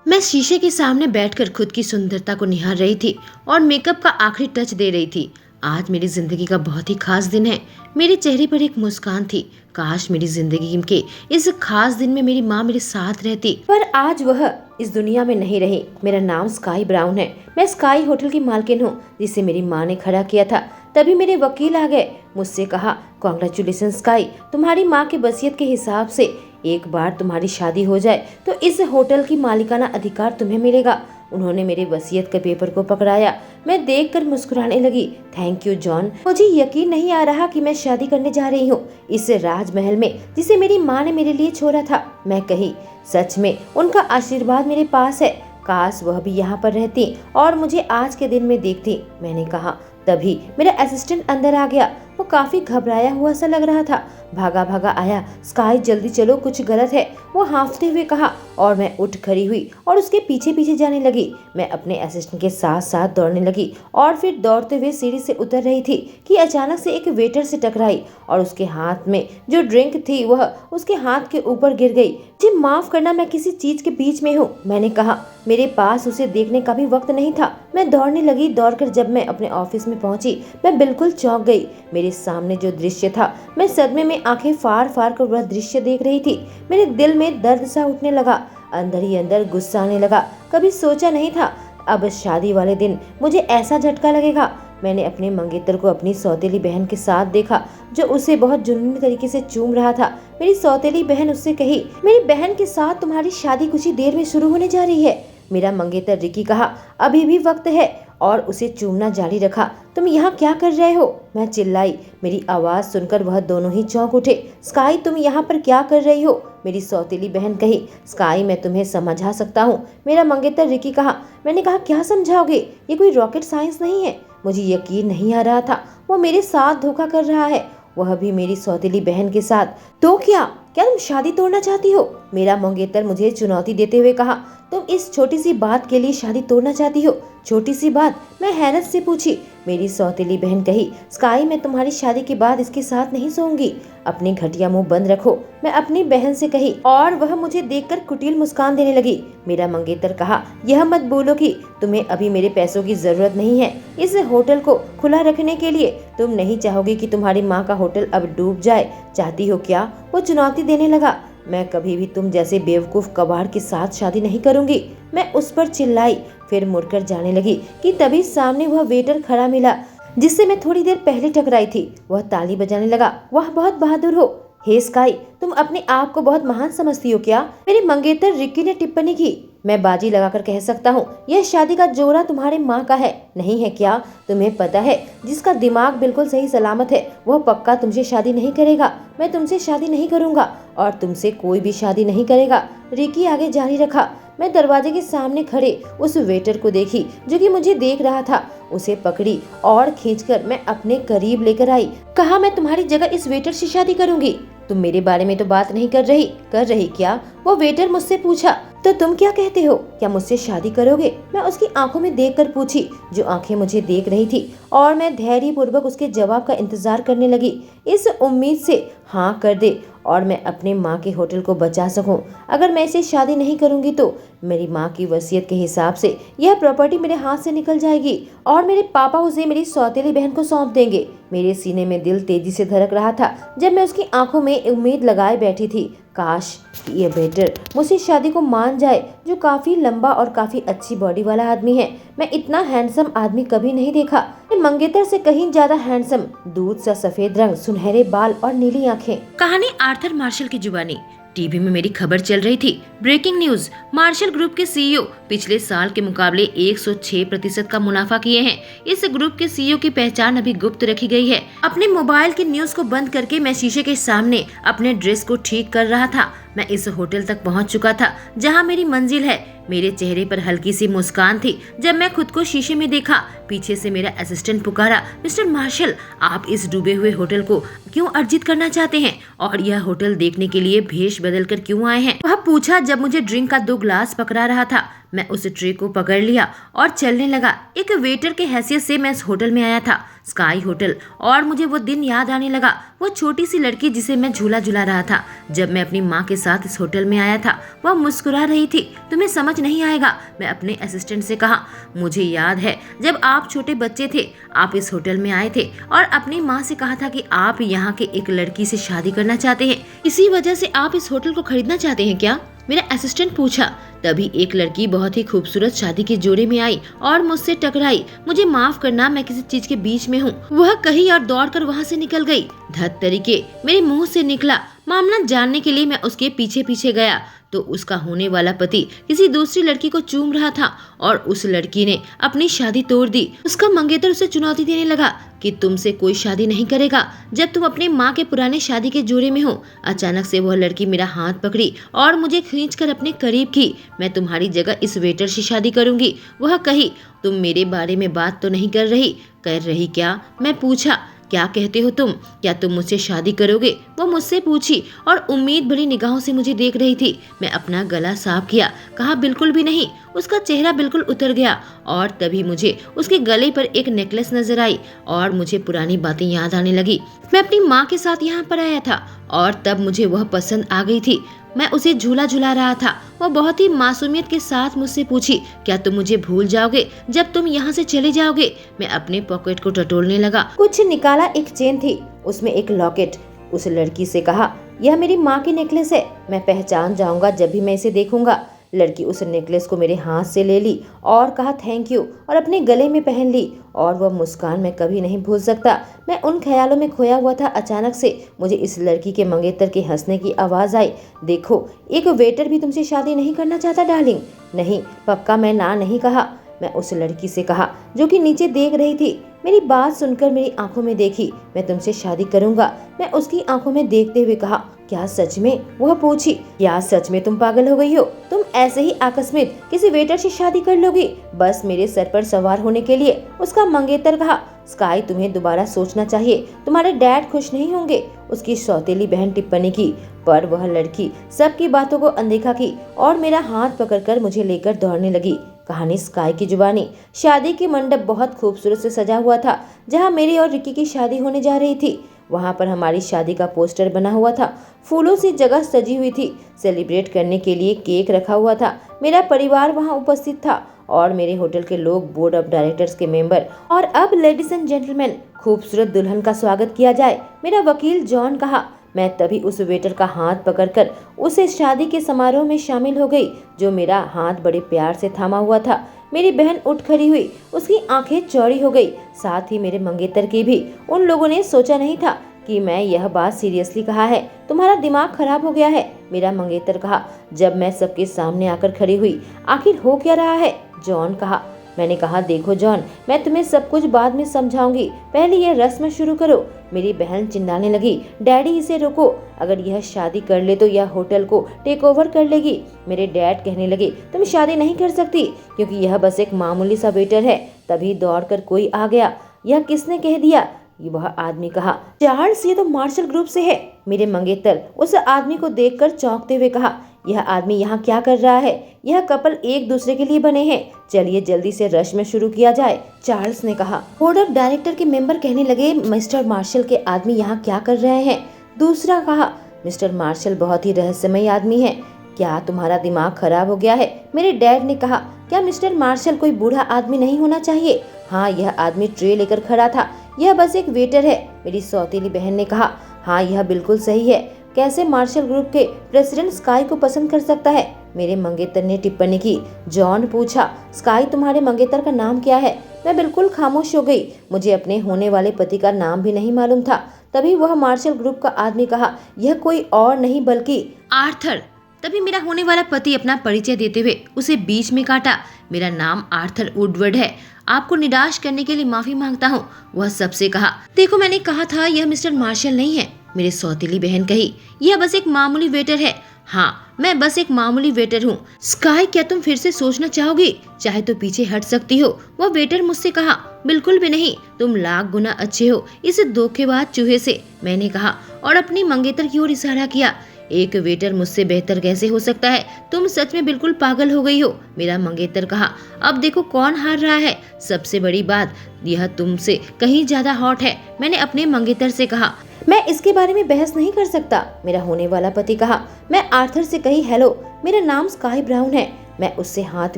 मैं शीशे के सामने बैठकर खुद की सुंदरता को निहार रही थी और मेकअप का आखिरी टच दे रही थी। आज मेरी जिंदगी का बहुत ही खास दिन है। मेरे चेहरे पर एक मुस्कान थी। काश मेरी जिंदगी के इस खास दिन में मेरी माँ मेरे साथ रहती, पर आज वह इस दुनिया में नहीं रही। मेरा नाम स्काई ब्राउन है। मैं स्काई होटल की मालकिन हूँ, जिसे मेरी माँ ने खड़ा किया था। तभी मेरे वकील आ गए। मुझसे कहा, कॉन्ग्रेचुलेशन स्काई, तुम्हारी माँ की वसीयत के हिसाब से एक बार तुम्हारी शादी हो जाए तो इस होटल की मालिकाना अधिकार तुम्हें मिलेगा। उन्होंने मेरे वसीयत के पेपर को पकड़ाया। मैं देखकर मुस्कुराने लगी। Thank you John. मुझे यकीन नहीं आ रहा कि मैं शादी करने जा रही हूँ इस राजमहल में जिसे मेरी माँ ने मेरे लिए छोड़ा था। मैं कही, सच में उनका आशीर्वाद मेरे पास है। काश वह भी यहाँ पर रहती और मुझे आज के दिन में देखती, मैंने कहा। तभी मेरा असिस्टेंट अंदर आ गया। वो काफी घबराया हुआ सा लग रहा था। भागा भागा आया। स्काई जल्दी चलो, कुछ गलत है, वो हांफते हुए कहा। और मैं उठ खड़ी हुई और उसके पीछे पीछे जाने लगी। मैं अपने असिस्टेंट के साथ साथ दौड़ने लगी और फिर दौड़ते हुए सीढ़ी से उतर रही थी कि अचानक से एक वेटर से टकराई और उसके हाथ में जो ड्रिंक थी वह उसके हाथ के ऊपर गिर गई। जी माफ करना, मैं किसी चीज के बीच में हूँ, मैंने कहा। मेरे पास उसे देखने का भी वक्त नहीं था। मैं दौड़ने लगी। दौड़कर जब मैं अपने ऑफिस में पहुंची, मैं बिल्कुल चौंक गई। मेरे सामने जो दृश्य था, मैं सदमे में आंखें फाड़ फाड़ कर वह दृश्य देख रही थी। मेरे दिल में दर्द सा उठने लगा। अंदर ही अंदर गुस्सा आने लगा। कभी सोचा नहीं था अब शादी वाले दिन मुझे ऐसा झटका लगेगा। मैंने अपने मंगेतर को अपनी सौतेली बहन के साथ देखा, जो उसे बहुत जुनूनी तरीके से चूम रहा था। मेरी सौतेली बहन उससे कही, मेरी बहन के साथ तुम्हारी शादी कुछ ही देर में शुरू होने जा रही है। मेरा मंगेतर रिकी कहा, अभी भी वक्त है, और उसे चूमना जारी रखा। तुम यहाँ क्या कर रहे हो? मैं चिल्लाई। मेरी आवाज सुनकर वह दोनों ही चौंक उठे। स्काई, तुम यहाँ पर क्या कर रही हो? मेरी सौतेली बहन कही। स्काई, मैं तुम्हें समझा सकता हूँ, मेरा मंगेतर रिकी कहा। मैंने कहा, क्या समझाओगे? ये कोई रॉकेट साइंस नहीं है। मुझे यकीन नहीं आ रहा था वो मेरे साथ धोखा कर रहा है, वह भी मेरी सौतेली बहन के साथ। तो क्या तुम शादी तोड़ना चाहती हो? मेरा मंगेतर मुझे चुनौती देते हुए कहा। तुम इस छोटी सी बात के लिए शादी तोड़ना चाहती हो? छोटी सी बात? मैं हैरत से पूछी। मेरी सौतेली बहन कही, स्काई, मैं तुम्हारी शादी के बाद इसके साथ नहीं सोऊंगी। अपनी घटिया मुंह बंद रखो, मैं अपनी बहन से कही, और वह मुझे देखकर कुटिल मुस्कान देने लगी। मेरा मंगेतर कहा, यह मत बोलो कि तुम्हें अभी मेरे पैसों की जरूरत नहीं है इस होटल को खुला रखने के लिए। तुम नहीं चाहोगी कि तुम्हारी माँ का होटल अब डूब जाए, चाहती हो क्या? वो चुनौती देने लगा। मैं कभी भी तुम जैसे बेवकूफ कबाड़ के साथ शादी नहीं करूंगी, मैं उस पर चिल्लाई। फिर मुड़कर जाने लगी कि तभी सामने वह वेटर खड़ा मिला जिससे मैं थोड़ी देर पहले टकराई थी। वह ताली बजाने लगा। वह बहुत बहादुर हो। हे स्काई, तुम अपने आप को बहुत महान समझती हो क्या? मेरे मंगेतर रिकी ने टिप्पणी की। मैं बाजी लगाकर कह सकता हूँ, यह शादी का जोड़ा तुम्हारे माँ का है, नहीं है क्या? तुम्हें पता है, जिसका दिमाग बिल्कुल सही सलामत है वह पक्का तुमसे शादी नहीं करेगा। मैं तुमसे शादी नहीं करूँगा और तुमसे कोई भी शादी नहीं करेगा, रिकी आगे जारी रखा। मैं दरवाजे के सामने खड़े उस वेटर को देखी जो कि मुझे देख रहा था। उसे पकड़ी और खींचकर मैं अपने करीब लेकर आई। कहा, मैं तुम्हारी जगह इस वेटर से शादी करूंगी। तुम मेरे बारे में तो बात नहीं कर रही क्या? वो वेटर मुझसे पूछा। तो तुम क्या कहते हो? क्या मुझसे शादी करोगे? मैं उसकी आंखों में देखकर पूछी, जो आंखें मुझे देख रही थी, और मैं धैर्यपूर्वक उसके जवाब का इंतजार करने लगी, इस उम्मीद से हाँ कर दे और मैं अपने माँ के होटल को बचा सकूं। अगर मैं इसे शादी नहीं करूंगी तो मेरी माँ की वसीयत के हिसाब से यह प्रॉपर्टी मेरे हाथ से निकल जाएगी और मेरे पापा उसे मेरी सौतेली बहन को सौंप देंगे। मेरे सीने में दिल तेजी से धड़क रहा था जब मैं उसकी आंखों में उम्मीद लगाए बैठी थी। काश ये बेटर मुझसे शादी को मान जाए, जो काफी लंबा और काफी अच्छी बॉडी वाला आदमी है। मैं इतना हैंडसम आदमी कभी नहीं देखा। मंगेतर से कहीं ज्यादा हैंडसम, दूध सा सफेद रंग, सुनहरे बाल और नीली आंखें। कहानी आर्थर मार्शल की जुबानी। टीवी में मेरी खबर चल रही थी। ब्रेकिंग न्यूज, मार्शल ग्रुप के सीईओ पिछले साल के मुकाबले 106% का मुनाफा किए हैं। इस ग्रुप के सीईओ की पहचान अभी गुप्त रखी गई है। अपने मोबाइल की न्यूज को बंद करके मैं शीशे के सामने अपने ड्रेस को ठीक कर रहा था। मैं इस होटल तक पहुंच चुका था जहां मेरी मंजिल है। मेरे चेहरे पर हल्की सी मुस्कान थी जब मैं खुद को शीशे में देखा। पीछे से मेरा असिस्टेंट पुकारा, मिस्टर मार्शल, आप इस डूबे हुए होटल को क्यों अर्जित करना चाहते हैं और यह होटल देखने के लिए भेष बदल कर क्यों आए हैं? वह पूछा जब मुझे ड्रिंक का 2 ग्लास पकड़ा रहा था। मैं उस ट्रे को पकड़ लिया और चलने लगा। एक वेटर के हैसियत से मैं इस होटल में आया था स्काई होटल, और मुझे वो दिन याद आने लगा। वो छोटी सी लड़की जिसे मैं झूला झुला रहा था जब मैं अपनी माँ के साथ इस होटल में आया था, वह मुस्कुरा रही थी। तुम्हें समझ नहीं आएगा, मैं अपने असिस्टेंट से कहा। मुझे याद है जब आप छोटे बच्चे थे, आप इस होटल में आए थे और अपनी माँ से कहा था कि आप यहाँ के एक लड़की से शादी करना चाहते हैं, इसी वजह से आप इस होटल को खरीदना चाहते हैं क्या? मेरा असिस्टेंट पूछा। तभी एक लड़की बहुत ही खूबसूरत शादी के जोड़े में आई और मुझसे टकराई। मुझे माफ करना, मैं किसी चीज के बीच में हूँ, वह कही और दौड़कर वहाँ से निकल गई। धत तरीके मेरे मुंह से निकला। मामला जानने के लिए मैं उसके पीछे पीछे गया तो उसका होने वाला पति किसी दूसरी लड़की को चूम रहा था और उस लड़की ने अपनी शादी तोड़ दी। उसका मंगेतर उसे चुनौती देने लगा कि तुमसे कोई शादी नहीं करेगा जब तुम अपने माँ के पुराने शादी के जोड़े में हो। अचानक से वह लड़की मेरा हाथ पकड़ी और मुझे खींचकर अपने करीब की। मैं तुम्हारी जगह इस वेटर से शादी करूंगी, वह कही। तुम मेरे बारे में बात तो नहीं कर रही क्या? मैं पूछा। क्या कहते हो तुम? क्या तुम मुझसे शादी करोगे? वो मुझसे पूछी और उम्मीद भरी निगाहों से मुझे देख रही थी। मैं अपना गला साफ किया, कहा बिल्कुल भी नहीं। उसका चेहरा बिल्कुल उतर गया और तभी मुझे उसके गले पर एक नेकलेस नजर आई और मुझे पुरानी बातें याद आने लगी। मैं अपनी माँ के साथ यहाँ पर आया था और तब मुझे वह पसंद आ गई थी। मैं उसे झूला झुला रहा था। वह बहुत ही मासूमियत के साथ मुझसे पूछी, क्या तुम मुझे भूल जाओगे जब तुम यहाँ से चले जाओगे? मैं अपने पॉकेट को टटोलने लगा। कुछ निकाला, एक चेन थी, उसमें एक लॉकेट। उस लड़की से कहा, यह मेरी माँ की नेकलेस है, मैं पहचान जाऊंगा जब भी मैं इसे देखूंगा। लड़की उस नेकलेस को मेरे हाथ से ले ली और कहा थैंक यू और अपने गले में पहन ली। और वह मुस्कान मैं कभी नहीं भूल सकता। मैं उन ख्यालों में खोया हुआ था। अचानक से मुझे इस लड़की के मंगेतर के हंसने की आवाज़ आई। देखो, एक वेटर भी तुमसे शादी नहीं करना चाहता डार्लिंग। नहीं, पक्का मैं ना नहीं कहा। मैं उस लड़की से कहा जो कि नीचे देख रही थी। मेरी बात सुनकर मेरी आंखों में देखी। मैं तुमसे शादी करूंगा, मैं उसकी आंखों में देखते हुए कहा। क्या सच में? वह पूछी। क्या सच में तुम पागल हो गई हो? तुम ऐसे ही आकस्मिक किसी वेटर से शादी कर लोगी बस मेरे सर पर सवार होने के लिए? उसका मंगेतर कहा। स्काई, तुम्हें दोबारा सोचना चाहिए, तुम्हारे डैड खुश नहीं होंगे, उसकी सौतेली बहन टिप्पणी की। पर वह लड़की सबकी बातों को अनदेखा की और मेरा हाथ पकड़कर मुझे लेकर दौड़ने लगी। कहानी स्काई की जुबानी। शादी की मंडप बहुत खूबसूरत से सजा हुआ था। जहाँ मेरी और रिकी की शादी होने जा रही थी, वहाँ पर हमारी शादी का पोस्टर बना हुआ था। फूलों से जगह सजी हुई थी। सेलिब्रेट करने के लिए केक रखा हुआ था। मेरा परिवार वहाँ उपस्थित था और मेरे होटल के लोग, बोर्ड ऑफ डायरेक्टर्स के मेंबर। और अब लेडीज एंड जेंटलमैन, खूबसूरत दुल्हन का स्वागत किया जाए, मेरा वकील जॉन कहा। मैं तभी उस वेटर का हाथ पकड़कर उसे शादी के समारोह में शामिल हो गई, जो मेरा हाथ बड़े प्यार से थामा हुआ था। मेरी बहन उठ खड़ी हुई, उसकी आंखें चौड़ी हो गई, साथ ही मेरे मंगेतर की भी। उन लोगों ने सोचा नहीं था कि मैं यह बात सीरियसली कहा है। तुम्हारा दिमाग खराब हो गया है, मेरा मंगेतर कहा जब मैं सबके सामने आकर खड़ी हुई। आखिर हो क्या रहा है? जॉन कहा। मैंने कहा, देखो जॉन, मैं तुम्हें सब कुछ बाद में समझाऊंगी, पहले यह रस्म शुरू करो। मेरी बहन चिल्लाने लगी, डैडी इसे रोको, अगर यह शादी कर ले तो यह होटल को टेक ओवर कर लेगी। मेरे डैड कहने लगे, तुम शादी नहीं कर सकती क्योंकि यह बस एक मामूली सा वेटर है। तभी दौड़कर कोई आ गया। यह किसने कह दिया? वह आदमी कहा, चार्ल्स, ये तो मार्शल ग्रुप से है। मेरे मंगेतर उस आदमी को देखकर चौंकते हुए कहा, यह आदमी यहाँ क्या कर रहा है? यह कपल एक दूसरे के लिए बने हैं, चलिए जल्दी से रस्म शुरू किया जाए, चार्ल्स ने कहा। बोर्ड ऑफ डायरेक्टर के मेंबर कहने लगे, मिस्टर मार्शल के आदमी यहाँ क्या कर रहे हैं? दूसरा कहा, मिस्टर मार्शल बहुत ही रहस्यमय आदमी है, क्या तुम्हारा दिमाग खराब हो गया है? मेरे डैड ने कहा, क्या मिस्टर मार्शल कोई बूढ़ा आदमी नहीं होना चाहिए? हाँ, यह आदमी ट्रे लेकर खड़ा था, यह बस एक वेटर है, मेरी सौतेली बहन ने कहा। हाँ, यह बिल्कुल सही है, कैसे मार्शल ग्रुप के प्रेसिडेंट स्काई को पसंद कर सकता है? मेरे मंगेतर ने टिप्पणी की। जॉन पूछा, स्काई, तुम्हारे मंगेतर का नाम क्या है? मैं बिल्कुल खामोश हो गई, मुझे अपने होने वाले पति का नाम भी नहीं मालूम था। तभी वह मार्शल ग्रुप का आदमी कहा, यह कोई और नहीं बल्कि आर्थर। तभी मेरा होने वाला पति अपना परिचय देते हुए उसे बीच में काटा। मेरा नाम आर्थर वुडवर्ड है, आपको निराश करने के लिए माफी मांगता हूँ। वह सबसे कहा, देखो मैंने कहा था यह मिस्टर मार्शल नहीं है। मेरी सौतेली बहन कही, यह बस एक मामूली वेटर है। हाँ, मैं बस एक मामूली वेटर हूँ। स्काई, क्या तुम फिर से सोचना चाहोगी? चाहे तो पीछे हट सकती हो। वह वेटर मुझसे कहा, बिल्कुल भी नहीं, तुम लाख गुना अच्छे हो इस धोखेबाज चूहे से, मैंने कहा और अपनी मंगेतर की ओर इशारा किया। एक वेटर मुझसे बेहतर कैसे हो सकता है? तुम सच में बिल्कुल पागल हो गई हो, मेरा मंगेतर कहा। अब देखो कौन हार रहा है। सबसे बड़ी बात, यह तुमसे कहीं ज्यादा हॉट है, मैंने अपने मंगेतर से कहा। मैं इसके बारे में बहस नहीं कर सकता, मेरा होने वाला पति कहा। मैं आर्थर से कही, हेलो, मेरा नाम स्काई ब्राउन है। मैं उससे हाथ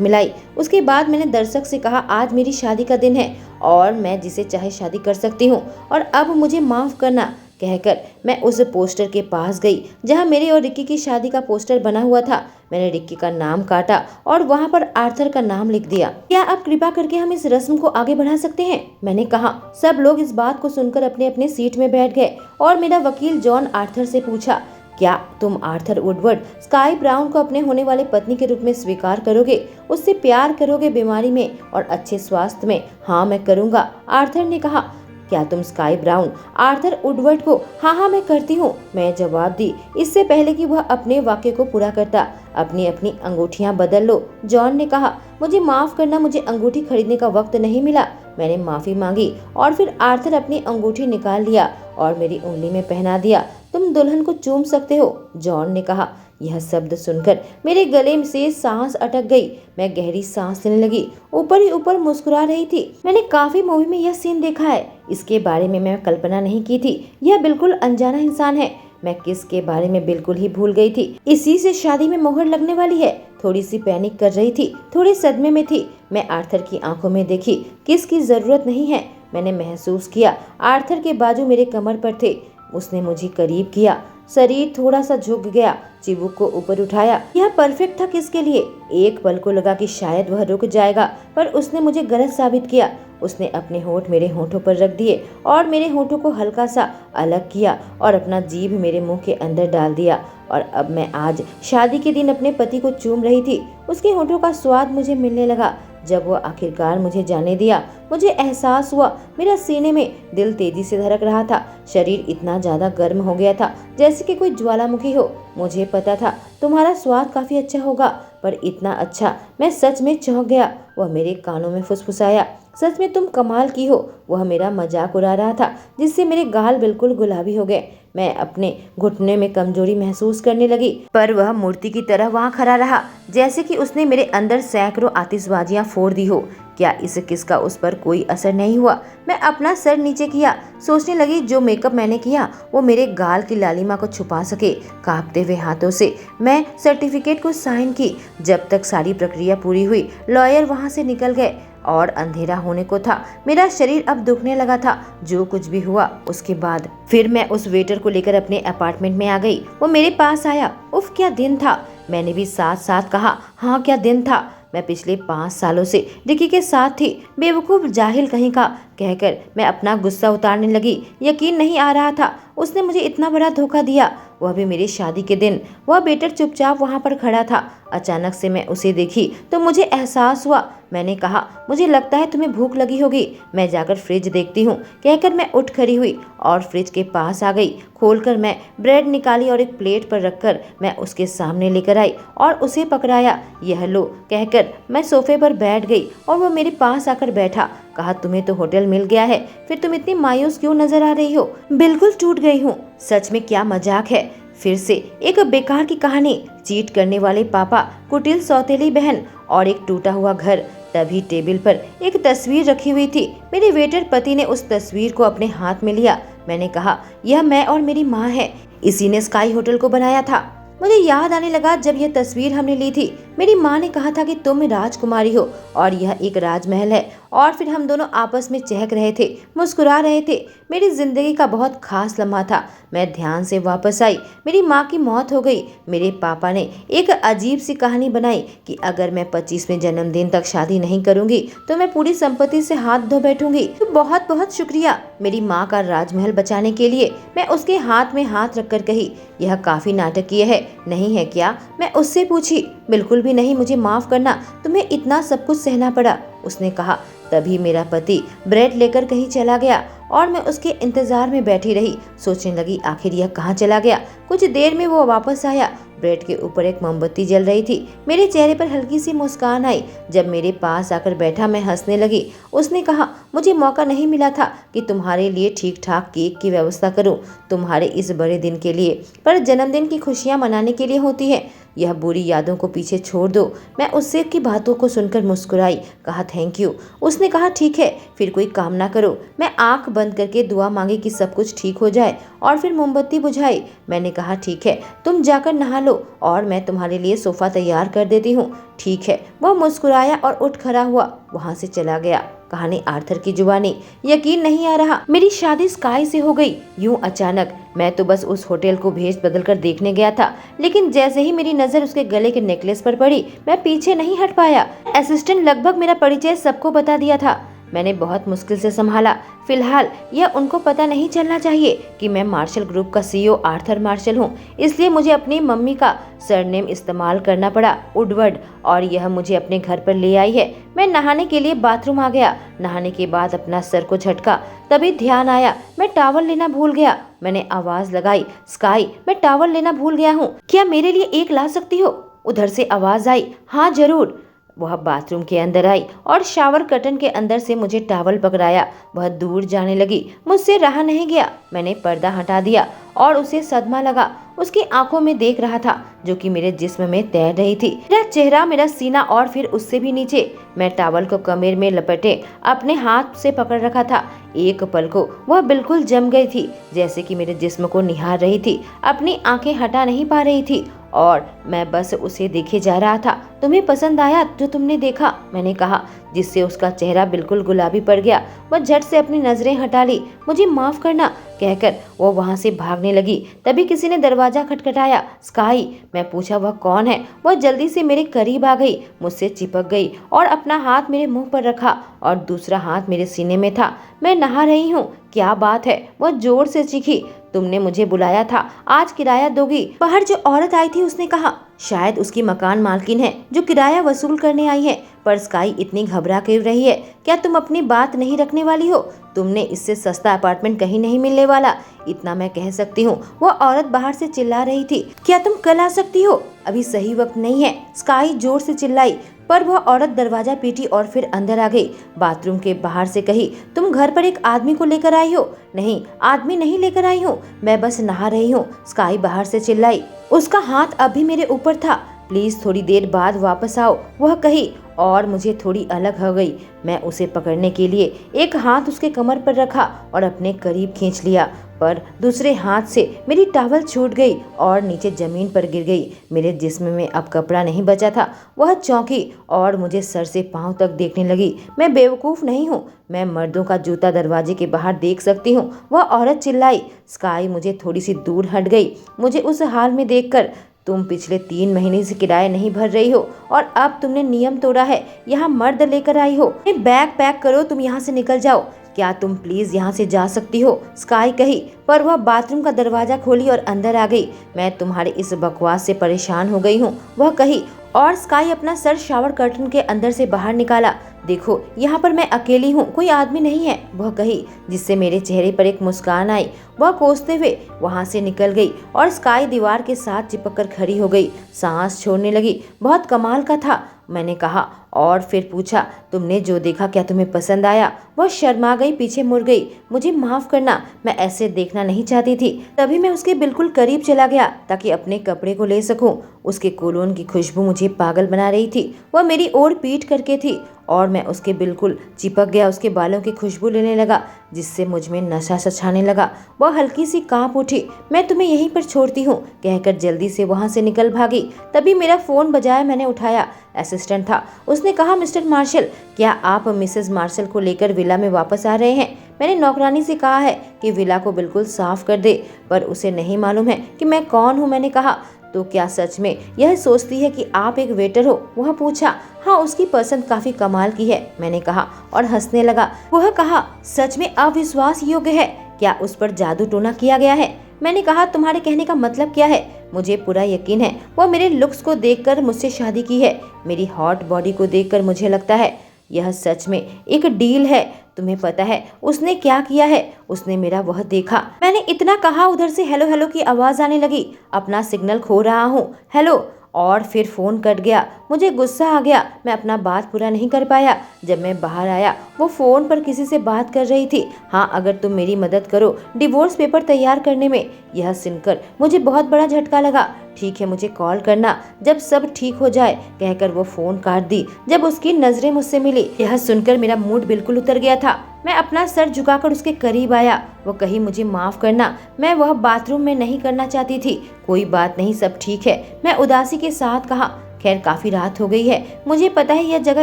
मिलाई। उसके बाद मैंने दर्शक से कहा, आज मेरी शादी का दिन है और मैं जिसे चाहे शादी कर सकती हूँ और अब मुझे माफ करना, कहकर मैं उस पोस्टर के पास गई जहाँ मेरे और रिक्की की शादी का पोस्टर बना हुआ था। मैंने रिक्की का नाम काटा और वहाँ पर आर्थर का नाम लिख दिया। क्या अब कृपा करके हम इस रस्म को आगे बढ़ा सकते हैं, मैंने कहा। सब लोग इस बात को सुनकर अपने अपने सीट में बैठ गए और मेरा वकील जॉन आर्थर से पूछा, क्या तुम आर्थर वुडवर्ड स्काई ब्राउन को अपने होने वाले पत्नी के रूप में स्वीकार करोगे, उससे प्यार करोगे बीमारी में और अच्छे स्वास्थ्य में? हाँ मैं करूँगा, आर्थर ने कहा। क्या तुम स्काई ब्राउन आर्थर वुडवर्ड को? हाँ हाँ मैं करती हूँ, मैं जवाब दी इससे पहले कि वह अपने वाक्य को पूरा करता। अपनी अपनी अंगूठियाँ बदल लो, जॉन ने कहा। मुझे माफ करना, मुझे अंगूठी खरीदने का वक्त नहीं मिला, मैंने माफी मांगी और फिर आर्थर अपनी अंगूठी निकाल लिया और मेरी उंगली में पहना दिया। तुम दुल्हन को चूम सकते हो, जॉन ने कहा। यह शब्द सुनकर मेरे गले से सांस अटक गई। मैं गहरी सांस लेने लगी। ऊपर ही ऊपर मुस्कुरा रही थी। मैंने काफी मूवी में यह सीन देखा है, इसके बारे में मैं कल्पना नहीं की थी। यह बिल्कुल अनजाना इंसान है। मैं किस के बारे में बिल्कुल ही भूल गई थी। इसी से शादी में मोहर लगने वाली है। थोड़ी सी पैनिक कर रही थी, थोड़े सदमे में थी। मैं आर्थर की आंखों में देखी, किस की जरूरत नहीं है। मैंने महसूस किया आर्थर के बाजू मेरे कमर पर थे। उसने मुझे करीब किया, शरीर थोड़ा सा झुक गया, चिबुक को ऊपर उठाया। यह परफेक्ट था किसके लिए? एक पल को लगा कि शायद वह रुक जाएगा, पर उसने मुझे गलत साबित किया। उसने अपने होंठ मेरे होंठों पर रख दिए और मेरे होंठों को हल्का सा अलग किया और अपना जीभ मेरे मुंह के अंदर डाल दिया। और अब मैं आज शादी के दिन अपने पति को चूम रही थी। उसके होंठों का स्वाद मुझे मिलने लगा। जब वह आखिरकार मुझे जाने दिया, मुझे एहसास हुआ मेरा सीने में दिल तेजी से धड़क रहा था। शरीर इतना ज्यादा गर्म हो गया था जैसे कि कोई ज्वालामुखी हो। मुझे पता था तुम्हारा स्वाद काफी अच्छा होगा, पर इतना अच्छा, मैं सच में चौंक गया। वह मेरे कानों में फुसफुसाया, सच में तुम कमाल की हो। वह मेरा मजाक उड़ा रहा था, जिससे मेरे गाल बिल्कुल गुलाबी हो गए। मैं अपने घुटने में कमजोरी महसूस करने लगी, पर वह मूर्ति की तरह वहां खड़ा रहा, जैसे कि उसने मेरे अंदर सैकड़ों आतिशबाजियां फोड़ दी हो। क्या इस किस का उस पर कोई असर नहीं हुआ? मैं अपना सर नीचे किया, सोचने लगी जो मेकअप मैंने किया वो मेरे गाल की लालिमा को छुपा सके। कांपते हुए हाथों से मैं सर्टिफिकेट को साइन की। जब तक सारी प्रक्रिया पूरी हुई, लॉयर वहां से निकल गए और अंधेरा होने को था। मेरा शरीर अब दुखने लगा था। जो कुछ भी हुआ उसके बाद फिर मैं उस वेटर को लेकर अपने अपार्टमेंट में आ गई। वो मेरे पास आया। उफ क्या दिन था, मैंने भी साथ साथ कहा। हाँ क्या दिन था। मैं पिछले 5 सालों से रिकी के साथ थी। बेवकूफ जाहिल कहीं का, कहकर मैं अपना गुस्सा उतारने लगी। यकीन नहीं आ रहा था उसने मुझे इतना बड़ा धोखा दिया, वह भी मेरी शादी के दिन। वह बेटर चुपचाप वहां पर खड़ा था। अचानक से मैं उसे देखी तो मुझे एहसास हुआ। मैंने कहा, मुझे लगता है तुम्हें भूख लगी होगी, मैं जाकर फ्रिज देखती हूँ, कहकर मैं उठ खड़ी हुई और फ्रिज के पास आ गई। खोलकर मैं ब्रेड निकाली और एक प्लेट पर रखकर मैं उसके सामने लेकर आई और उसे पकड़ाया। यह लो, कहकर मैं सोफे पर बैठ गई और वह मेरे पास आकर बैठा। कहा, तुम्हें तो होटल मिल गया है, फिर तुम इतनी मायूस क्यों नजर आ रही हो? बिल्कुल टूट गई हूँ, सच में क्या मजाक है। फिर से एक बेकार की कहानी, चीट करने वाले पापा, कुटिल सौतेली बहन और एक टूटा हुआ घर। तभी टेबल पर एक तस्वीर रखी हुई थी। मेरे वेटर पति ने उस तस्वीर को अपने हाथ में लिया। मैंने कहा, यह मैं और मेरी माँ है, इसी ने स्काई होटल को बनाया था। मुझे याद आने लगा जब यह तस्वीर हमने ली थी, मेरी माँ ने कहा था कि तुम राजकुमारी हो और यह एक राजमहल है। और फिर हम दोनों आपस में चहक रहे थे, मुस्कुरा रहे थे। मेरी जिंदगी का बहुत खास लम्हा था। मैं ध्यान से वापस आई। मेरी माँ की मौत हो गई। मेरे पापा ने एक अजीब सी कहानी बनाई कि अगर मैं 25वें जन्मदिन तक शादी नहीं करूंगी तो मैं पूरी संपत्ति से हाथ धो बैठूंगी। तो बहुत बहुत शुक्रिया मेरी माँ का राजमहल बचाने के लिए। मैं उसके हाथ में हाथ रखकर कही, यह काफी नाटकीय है, नहीं है क्या? मैं उससे पूछी। बिल्कुल भी नहीं, मुझे माफ करना, तुम्हें इतना सब कुछ सहना पड़ा, उसने कहा। तभी मेरा पति ब्रेड लेकर कहीं चला गया और मैं उसके इंतजार में बैठी रही। सोचने लगी आखिर यह कहाँ चला गया। कुछ देर में वो वापस आया। ब्रेड के ऊपर एक मोमबत्ती जल रही थी। मेरे चेहरे पर हल्की सी मुस्कान आई। जब मेरे पास आकर बैठा मैं हंसने लगी। उसने कहा, मुझे मौका नहीं मिला था कि तुम्हारे लिए ठीक ठाक केक की व्यवस्था करूं तुम्हारे इस बड़े दिन के लिए, पर जन्मदिन की खुशियां मनाने के लिए होती है। यह बुरी यादों को पीछे छोड़ दो। मैं उससे की बातों को सुनकर मुस्कुराई। कहा, थैंक यू। उसने कहा, ठीक है, फिर कोई काम ना करो। मैं आंख बंद करके दुआ मांगी कि सब कुछ ठीक हो जाए और फिर मोमबत्ती बुझाई। मैंने कहा, ठीक है, तुम जाकर नहा लो और मैं तुम्हारे लिए सोफा तैयार कर देती हूँ। ठीक है। वह मुस्कुराया और उठ खड़ा हुआ, वहाँ से चला गया। कहानी आर्थर की जुबानी। यकीन नहीं आ रहा, मेरी शादी स्काई से हो गई यूं अचानक। मैं तो बस उस होटल को भेज बदल कर देखने गया था, लेकिन जैसे ही मेरी नजर उसके गले के नेकलेस पर पड़ी, मैं पीछे नहीं हट पाया। असिस्टेंट लगभग मेरा परिचय सबको बता दिया था। मैंने बहुत मुश्किल से संभाला। फिलहाल यह उनको पता नहीं चलना चाहिए कि मैं मार्शल ग्रुप का सीईओ आर्थर मार्शल हूँ, इसलिए मुझे अपनी मम्मी का सरनेम इस्तेमाल करना पड़ा, वुडवर्ड, और यह मुझे अपने घर पर ले आई है। मैं नहाने के लिए बाथरूम आ गया। नहाने के बाद अपना सर को झटका, तभी ध्यान आया मैं टॉवल लेना भूल गया। मैंने आवाज लगाई, स्काई, मैं टॉवल लेना भूल गया हूँ, क्या मेरे लिए एक ला सकती हो? उधर से आवाज आई, हाँ जरूर। वह बाथरूम के अंदर आई और शावर कर्टन के अंदर से मुझे टॉवल पकड़ाया। वह दूर जाने लगी, मुझसे रहा नहीं गया। मैंने पर्दा हटा दिया और उसे सदमा लगा। उसकी आंखों में देख रहा था जो कि मेरे जिस्म में तैर रही थी। मेरा चेहरा, मेरा सीना और फिर उससे भी नीचे। मैं टॉवल को कमर में लपेटे अपने हाथ से पकड़ रखा था। एक पल को वह बिल्कुल जम गई थी, जैसे कि मेरे जिस्म को निहार रही थी। अपनी आंखें हटा नहीं पा रही थी और मैं बस उसे देखे जा रहा था। तुम्हें पसंद आया जो तुमने देखा? मैंने कहा, जिससे उसका चेहरा बिल्कुल गुलाबी पड़ गया। वह झट से अपनी नजरें हटा ली। मुझे माफ करना कहकर वो वहां से भागने लगी। तभी किसी ने दरवाजा खटखटाया। स्काई, मैं पूछा, वह कौन है? वह जल्दी से मेरे करीब आ गई, मुझसे चिपक गई और अपना हाथ मेरे मुंह पर रखा और दूसरा हाथ मेरे सीने में था। मैं नहा रही हूँ, क्या बात है? वह जोर से चीखी। तुमने मुझे बुलाया था, आज किराया दोगी? बाहर जो औरत आई थी उसने कहा। शायद उसकी मकान मालकिन है जो किराया वसूल करने आई है। पर स्काई इतनी घबरा क्यों रही है? क्या तुम अपनी बात नहीं रखने वाली हो? तुमने इससे सस्ता अपार्टमेंट कहीं नहीं मिलने वाला, इतना मैं कह सकती हूँ। वह औरत बाहर से चिल्ला रही थी। क्या तुम कल आ सकती हो? अभी सही वक्त नहीं है, स्काई जोर से चिल्लाई। पर वह औरत दरवाजा पीटी और फिर अंदर आ गई। बाथरूम के बाहर से कही, तुम घर पर एक आदमी को लेकर आई हो? नहीं, आदमी नहीं लेकर आई हूँ, मैं बस नहा रही हूँ, स्काई बाहर से चिल्लाई। उसका हाथ अभी मेरे ऊपर था। प्लीज थोड़ी देर बाद वापस आओ, वह कही और मुझे थोड़ी अलग हो गई। मैं उसे पकड़ने के लिए एक हाथ उसके कमर पर रखा और अपने करीब खींच लिया, पर दूसरे हाथ से मेरी टॉवल छूट गई और नीचे जमीन पर गिर गई। मेरे जिस्म में अब कपड़ा नहीं बचा था। वह चौंकी और मुझे सर से पांव तक देखने लगी। मैं बेवकूफ़ नहीं हूँ, मैं मर्दों का जूता दरवाजे के बाहर देख सकती हूँ, वह औरत चिल्लाई। स्काई मुझे थोड़ी सी दूर हट गई। मुझे उस हाल में देखकर, तुम पिछले 3 महीने से किराया नहीं भर रही हो और अब तुमने नियम तोड़ा है, यहाँ मर्द लेकर आई हो। बैग पैक करो, तुम यहाँ से निकल जाओ। क्या तुम प्लीज यहाँ से जा सकती हो? स्काई कही, पर वह बाथरूम का दरवाजा खोली और अंदर आ गई। मैं तुम्हारे इस बकवास से परेशान हो गई हूँ, वह कही, और स्काई अपना सर शावर कर्टन के अंदर से बाहर निकाला। देखो, यहाँ पर मैं अकेली हूँ, कोई आदमी नहीं है, वह कही, जिससे मेरे चेहरे पर एक मुस्कान आई। वह कोसते हुए वहाँ से निकल गई और स्काई दीवार के साथ चिपक कर खड़ी हो गई, सांस छोड़ने लगी। बहुत कमाल का था, मैंने कहा और फिर पूछा, तुमने जो देखा क्या तुम्हें पसंद आया? वह शर्मा गई, पीछे मुड़ गई। मुझे माफ करना, मैं ऐसे देखना नहीं चाहती थी। तभी मैं उसके बिल्कुल करीब चला गया ताकि अपने कपड़े को ले सकूं। उसके कोलोन की खुशबू मुझे पागल बना रही थी। वह मेरी ओर पीठ करके थी और मैं उसके बिल्कुल चिपक गया। उसके बालों की खुशबू लेने लगा, जिससे मुझ में नशा सा छाने लगा। वह हल्की सी कांप उठी। मैं तुम्हें यहीं पर छोड़ती हूँ कहकर जल्दी से वहां से निकल भागी। तभी मेरा फोन बजाया, मैंने उठाया। असिस्टेंट था। उसने कहा, मिस्टर मार्शल, क्या आप मिसेस मार्शल को लेकर विला में वापस आ रहे हैं? मैंने नौकरानी से कहा है कि विला को बिल्कुल साफ कर दे, पर उसे नहीं मालूम है कि मैं कौन हूँ। मैंने कहा, तो क्या सच में यह सोचती है कि आप एक वेटर हो? वह पूछा। हाँ, उसकी पसंद काफी कमाल की है, मैंने कहा और हंसने लगा। वह कहा, सच में अविश्वास योग्य है, क्या उस पर जादू टोना किया गया है? मैंने कहा, तुम्हारे कहने का मतलब क्या है? मुझे पूरा यकीन है वह मेरे लुक्स को देखकर मुझसे शादी की है। मेरी हॉट बॉडी को देखकर मुझे लगता है यह सच में एक डील है। तुम्हें पता है उसने क्या किया है? उसने मेरा वह देखा। मैंने इतना कहा, उधर से हेलो हेलो की आवाज आने लगी। अपना सिग्नल खो रहा हूँ, हेलो। और फिर फोन कट गया। मुझे गुस्सा आ गया। मैं अपना बात पूरा नहीं कर पाया। जब मैं बाहर आया वो फोन पर किसी से बात कर रही थी। हाँ, अगर तुम मेरी मदद करो डिवोर्स पेपर तैयार करने में। यह सुनकर मुझे बहुत बड़ा झटका लगा। ठीक है, मुझे कॉल करना जब सब ठीक हो जाए, कहकर वो फोन काट दी। जब उसकी नजरें मुझसे मिली, यह सुनकर मेरा मूड बिल्कुल उतर गया था। मैं अपना सर झुकाकर उसके करीब आया। वो कही, मुझे माफ करना, मैं वह बाथरूम में नहीं करना चाहती थी। कोई बात नहीं, सब ठीक है, मैं उदासी के साथ कहा। खैर, काफी रात हो गई है, मुझे पता है यह जगह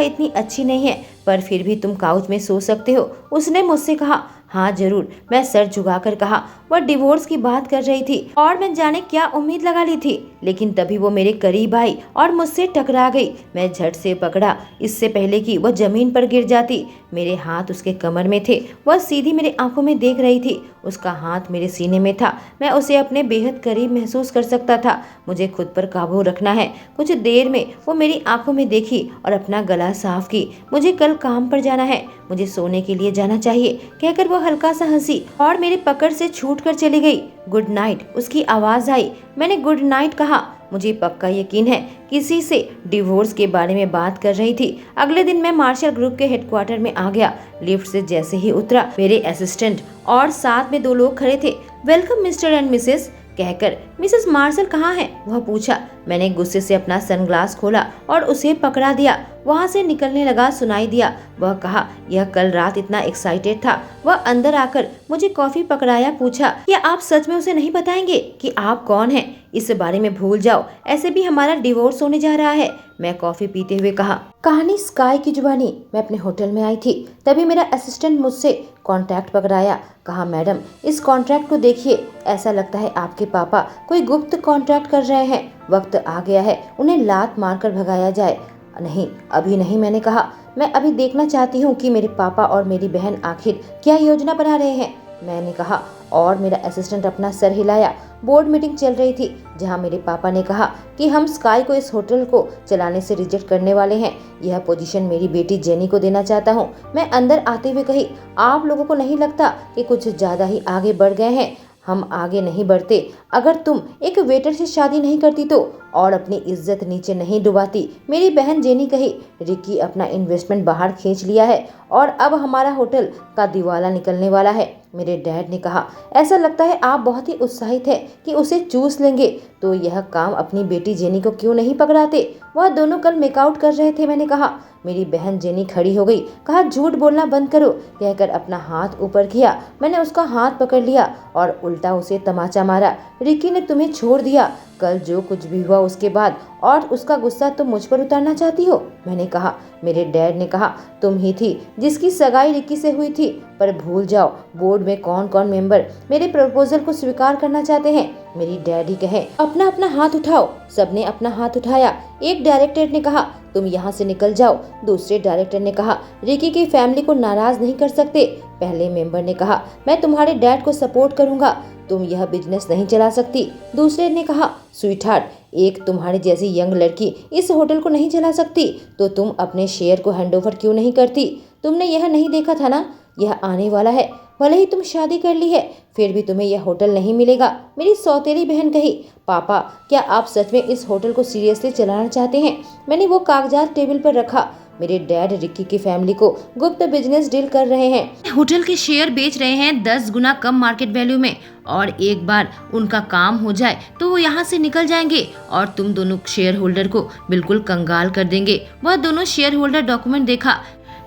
इतनी अच्छी नहीं है, पर फिर भी तुम काउच में सो सकते हो, उसने मुझसे कहा। हाँ जरूर, मैं सर झुकाकर कहा। वह डिवोर्स की बात कर रही थी और मैं जाने क्या उम्मीद लगा ली थी, लेकिन तभी वो मेरे करीब आई और मुझसे टकरा गई। मैं झट से पकड़ा, इससे पहले कि वह जमीन पर गिर जाती। मेरे हाथ उसके कमर में थे। वह सीधी मेरे आंखों में देख रही थी। उसका हाथ मेरे सीने में था। मैं उसे अपने बेहद करीब महसूस कर सकता था। मुझे खुद पर काबू रखना है। कुछ देर में वो मेरी आंखों में देखी और अपना गला साफ की। मुझे कल काम पर जाना है, मुझे सोने के लिए जाना चाहिए, कहकर वो हल्का सा हंसी और मेरे पकड़ से छूटकर चली गई। गुड नाइट, उसकी आवाज आई। मैंने गुड नाइट कहा। मुझे पक्का यकीन है किसी से डिवोर्स के बारे में बात कर रही थी। अगले दिन मैं मार्शल ग्रुप के हेडक्वार्टर में आ गया। लिफ्ट से जैसे ही उतरा, मेरे असिस्टेंट और साथ में 2 लोग खड़े थे। वेलकम मिस्टर एंड मिसेस, कहकर मिसेस मार्शल कहाँ है? वह पूछा। मैंने गुस्से से अपना सनग्लास खोला और उसे पकड़ा दिया। वहाँ से निकलने लगा सुनाई दिया। वह कहा, यह कल रात इतना एक्साइटेड था। वह अंदर आकर मुझे कॉफी पकड़ाया, पूछा, क्या आप सच में उसे नहीं बताएंगे कि आप कौन हैं? इस बारे में भूल जाओ, ऐसे भी हमारा डिवोर्स होने जा रहा है, मैं कॉफी पीते हुए कहा। कहानी स्काई की जुबानी। मैं अपने होटल में आई थी, तभी मेरा असिस्टेंट मुझसे कॉन्ट्रैक्ट पकड़ाया। कहा, मैडम इस कॉन्ट्रैक्ट को देखिए, ऐसा लगता है आपके पापा कोई गुप्त कॉन्ट्रैक्ट कर रहे हैं। वक्त आ गया है उन्हें लात मारकर भगाया जाए। नहीं, अभी नहीं, मैंने कहा। मैं अभी देखना चाहती हूँ कि मेरे पापा और मेरी बहन आखिर क्या योजना बना रहे हैं, मैंने कहा। और मेरा असिस्टेंट अपना सर हिलाया। बोर्ड मीटिंग चल रही थी जहां मेरे पापा ने कहा कि हम स्काई को इस होटल को चलाने से रिजेक्ट करने वाले हैं। यह पोजीशन मेरी बेटी जेनी को देना चाहता हूं। मैं अंदर आते हुए कही, आप लोगों को नहीं लगता कि कुछ ज्यादा ही आगे बढ़ गए हैं? हम आगे नहीं बढ़ते। अगर तुम एक वेटर से शादी नहीं करती तो, और अपनी इज्जत नीचे नहीं डुबाती। मेरी बहन जेनी कही, रिकी अपना इन्वेस्टमेंट बाहर खींच लिया है और अब हमारा होटल का दिवाला निकलने वाला है। मेरे डैड ने कहा, ऐसा लगता है आप बहुत ही उत्साहित हैं कि उसे चूस लेंगे, तो यह काम अपनी बेटी जेनी को क्यों नहीं पकड़ाते? वह दोनों कल मेकआउट कर रहे थे, मैंने कहा। मेरी बहन जेनी खड़ी हो गई। कहा, झूठ बोलना बंद करो, कहकर अपना हाथ ऊपर किया। मैंने उसका हाथ पकड़ लिया और उल्टा उसे तमाचा मारा। रिकी ने तुम्हें छोड़ दिया। कल जो कुछ भी हुआ उसके बाद, और उसका गुस्सा तुम मुझ पर उतारना चाहती हो, मैंने कहा। मेरे डैड ने कहा, तुम ही थी जिसकी सगाई रिकी से हुई थी। पर भूल जाओ, बोर्ड में कौन कौन मेंबर मेरे प्रपोजल को स्वीकार करना चाहते हैं। मेरी डैडी कहे, अपना अपना हाथ उठाओ। सबने अपना हाथ उठाया। एक डायरेक्टर ने कहा, तुम यहाँ से निकल जाओ। दूसरे डायरेक्टर ने कहा, रिकी की फैमिली को नाराज नहीं कर सकते। पहले मेंबर ने कहा, मैं तुम्हारे डैड को सपोर्ट करूंगा, तुम यह बिजनेस नहीं चला सकती। दूसरे ने कहा, स्वीटहार्ट, एक तुम्हारी जैसी यंग लड़की इस होटल को नहीं चला सकती, तो तुम अपने शेयर को हैंडओवर क्यों नहीं करती? तुमने यह नहीं देखा था ना, यह आने वाला है। भले ही तुम शादी कर ली है, फिर भी तुम्हें यह होटल नहीं मिलेगा। मेरी सौतेली बहन कही, पापा क्या आप सच में इस होटल को सीरियसली चलाना चाहते हैं? मैंने वो कागजात टेबल पर रखा। मेरे डैड रिक्की की फैमिली को गुप्त बिजनेस डील कर रहे हैं। होटल के शेयर बेच रहे हैं 10 गुना कम मार्केट वैल्यू में, और एक बार उनका काम हो जाए तो वो यहाँ से निकल जाएंगे और तुम दोनों शेयर होल्डर को बिल्कुल कंगाल कर देंगे। वह दोनों शेयर होल्डर डॉक्यूमेंट देखा।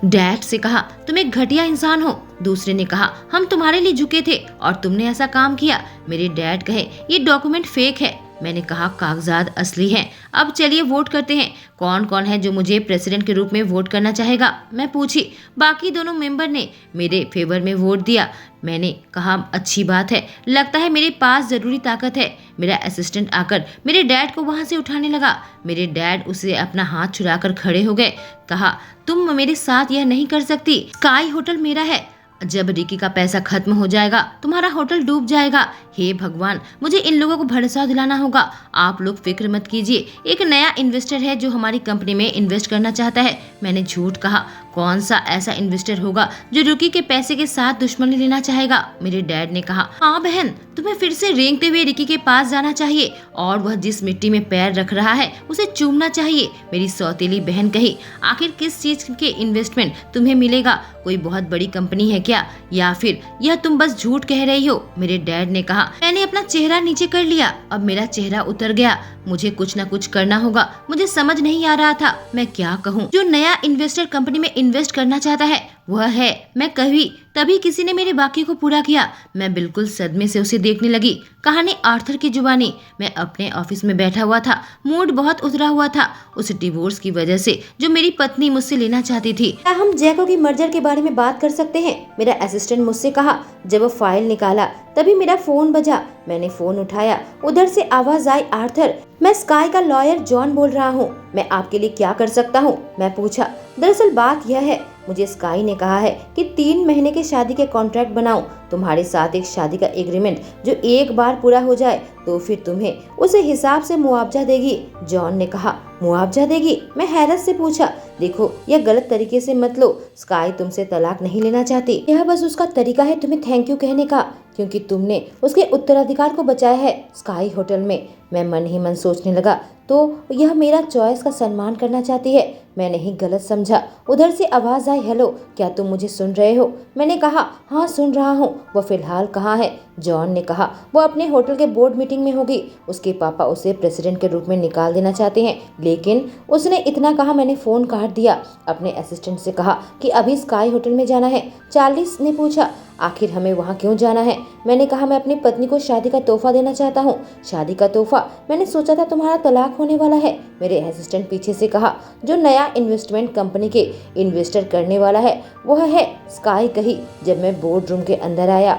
डैड से कहा, तुम एक घटिया इंसान हो। दूसरे ने कहा, हम तुम्हारे लिए झुके थे और तुमने ऐसा काम किया। मेरे डैड कहे, ये डॉक्यूमेंट फेक है। मैंने कहा, कागजात असली हैं। अब चलिए वोट करते हैं। कौन कौन है जो मुझे प्रेसिडेंट के रूप में वोट करना चाहेगा, मैं पूछी। बाकी दोनों मेंबर ने मेरे फेवर में वोट दिया। मैंने कहा, अच्छी बात है, लगता है मेरे पास जरूरी ताकत है। मेरा असिस्टेंट आकर मेरे डैड को वहां से उठाने लगा। मेरे डैड उसे अपना हाथ छुड़ाकर खड़े हो गए। कहा, तुम मेरे साथ यह नहीं कर सकती। स्काई होटल मेरा है। जब रिकी का पैसा खत्म हो जाएगा तुम्हारा होटल डूब जाएगा। हे भगवान, मुझे इन लोगों को भरोसा दिलाना होगा। आप लोग फिक्र मत कीजिए, एक नया इन्वेस्टर है जो हमारी कंपनी में इन्वेस्ट करना चाहता है। मैंने झूठ कहा। कौन सा ऐसा इन्वेस्टर होगा जो रिकी के पैसे के साथ दुश्मनी लेना चाहेगा? मेरे डैड ने कहा। हाँ बहन, तुम्हें फिर से रेंगते हुए रिकी के पास जाना चाहिए और वह जिस मिट्टी में पैर रख रहा है उसे चूमना चाहिए। मेरी सौतेली बहन कही। आखिर किस चीज के इन्वेस्टमेंट तुम्हें मिलेगा? कोई बहुत बड़ी कंपनी है क्या, या फिर यह तुम बस झूठ कह रही हो? मेरे डैड ने कहा। मैंने अपना चेहरा नीचे कर लिया। अब मेरा चेहरा उतर गया। मुझे कुछ न कुछ करना होगा। मुझे समझ नहीं आ रहा था मैं क्या कहूँ। जो नया इन्वेस्टर कंपनी में इन्वेस्ट करना चाहता है वह है मैं कभी। तभी किसी ने मेरे वाक्य को पूरा किया। मैं बिल्कुल सदमे से उसे देखने लगी। कहानी आर्थर की जुबानी। मैं अपने ऑफिस में बैठा हुआ था। मूड बहुत उतरा हुआ था उस डिवोर्स की वजह से जो मेरी पत्नी मुझसे लेना चाहती थी। क्या हम जैको की मर्जर के बारे में बात कर सकते हैं? मेरा असिस्टेंट मुझसे कहा। जब वो फाइल निकाला तभी मेरा फोन बजा। मैंने फोन उठाया। उधर से आवाज आई, आर्थर, मैं स्काई का लॉयर जॉन बोल रहा हूँ। मैं आपके लिए क्या कर सकता हूँ? मैं पूछा। दरअसल बात यह है, मुझे स्काई ने कहा है कि 3 महीने के शादी के कॉन्ट्रैक्ट बनाऊं तुम्हारे साथ, एक शादी का एग्रीमेंट जो एक बार पूरा हो जाए तो फिर तुम्हें उस हिसाब से मुआवजा देगी। जॉन ने कहा। मुआवजा देगी? मैं हैरत से पूछा। देखो, यह गलत तरीके से मत लो। स्काई तुमसे तलाक नहीं लेना चाहती। यह बस उसका तरीका है तुम्हें थैंक यू कहने का, क्योंकि तुमने उसके उत्तराधिकार को बचाया है स्काई होटल में। मैं मन ही मन सोचने लगा, तो यह मेरा चॉइस का सम्मान करना चाहती है। मैं नहीं गलत समझा। उधर से आवाज आई, हेलो, क्या तुम मुझे सुन रहे हो? मैंने कहा, हाँ सुन रहा हूँ। वो फिलहाल कहाँ है? जॉन ने कहा, वो अपने होटल के बोर्ड मीटिंग में होगी। उसके पापा उसे प्रेसिडेंट के रूप में निकाल देना चाहते हैं। लेकिन उसने इतना कहा, मैंने फोन काट दिया। अपने असिस्टेंट से कहा कि अभी स्काई होटल में जाना है। चार्लिस ने पूछा, आखिर हमें वहाँ क्यों जाना है? मैंने कहा, मैं अपनी पत्नी को शादी का तोहफा देना चाहता हूँ। शादी का तोहफा? मैंने सोचा था तुम्हारा तलाक होने वाला है। मेरे असिस्टेंट पीछे से कहा। जो नया इन्वेस्टमेंट कंपनी के इन्वेस्टर करने वाला है वह है स्काई कही। जब मैं बोर्ड रूम के अंदर आया,